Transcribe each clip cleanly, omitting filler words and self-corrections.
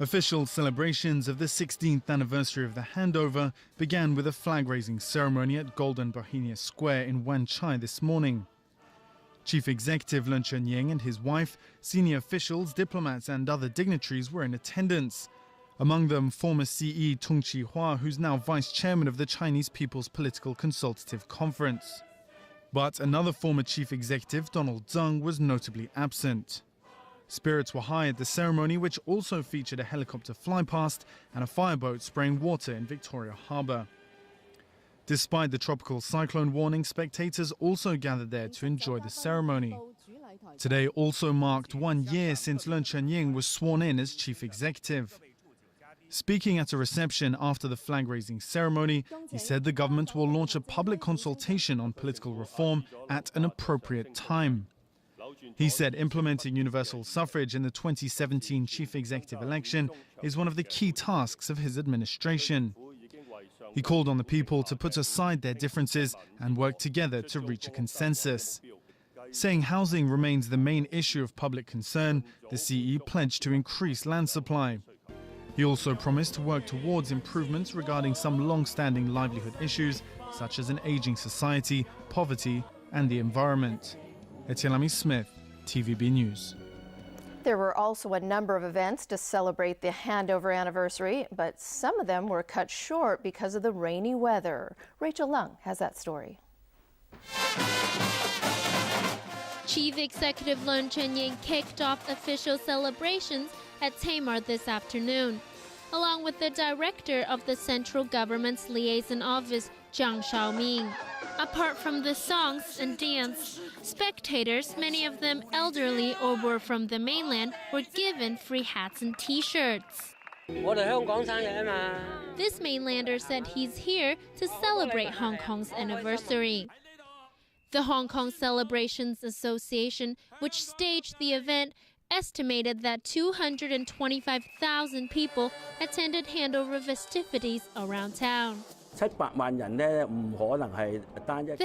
Official celebrations of the 16th anniversary of the handover began with a flag-raising ceremony at Golden Bohemia Square in Wan Chai this morning. Chief Executive Lun Chenying and his wife, senior officials, diplomats and other dignitaries were in attendance. Among them, former CE Tung Chee-hwa, who's now vice chairman of the Chinese People's Political Consultative Conference. But another former chief executive, Donald Tsang, was notably absent. Spirits were high at the ceremony, which also featured a helicopter flypast and a fireboat spraying water in Victoria Harbour. Despite the tropical cyclone warning, spectators also gathered there to enjoy the ceremony. Today also marked 1 year since Lun Chenying was sworn in as chief executive. Speaking at a reception after the flag-raising ceremony, he said the government will launch a public consultation on political reform at an appropriate time. He said implementing universal suffrage in the 2017 chief executive election is one of the key tasks of his administration. He called on the people to put aside their differences and work together to reach a consensus. Saying housing remains the main issue of public concern, the CE pledged to increase land supply. He also promised to work towards improvements regarding some long-standing livelihood issues, such as an aging society, poverty and the environment. Etienne Smith, TVB News. There were also a number of events to celebrate the handover anniversary, but some of them were cut short because of the rainy weather. Rachel Lung has that story. Chief Executive Lun Chenying kicked off official celebrations at HKSAR this afternoon, along with the director of the central government's liaison office, Zhang Shaoming. Apart from the songs and dance, spectators, many of them elderly or were from the mainland, were given free hats and T-shirts. This mainlander said he's here to celebrate Hong Kong's anniversary. The Hong Kong Celebrations Association, which staged the event, estimated that 225,000 people attended handover festivities around town. The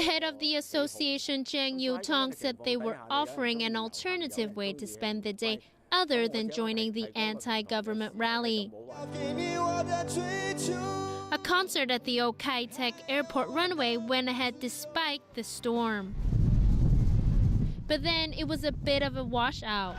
head of the association, Zhang Yutong, said they were offering an alternative way to spend the day other than joining the anti-government rally. A concert at the Old Kai Tak Airport runway went ahead despite the storm. But then it was a bit of a washout.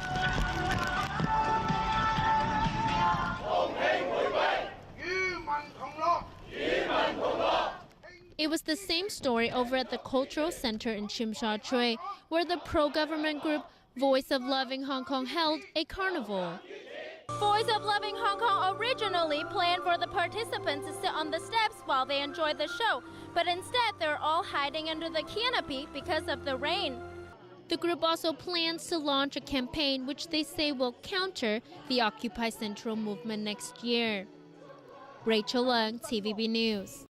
It was the same story over at the Cultural Center in Tsim Sha Tsui, where the pro-government group Voice of Loving Hong Kong held a carnival. Voice of Loving Hong Kong originally planned for the participants to sit on the steps while they enjoyed the show, but instead they're all hiding under the canopy because of the rain. The group also plans to launch a campaign which they say will counter the Occupy Central movement next year. Rachel Leung, TVB News.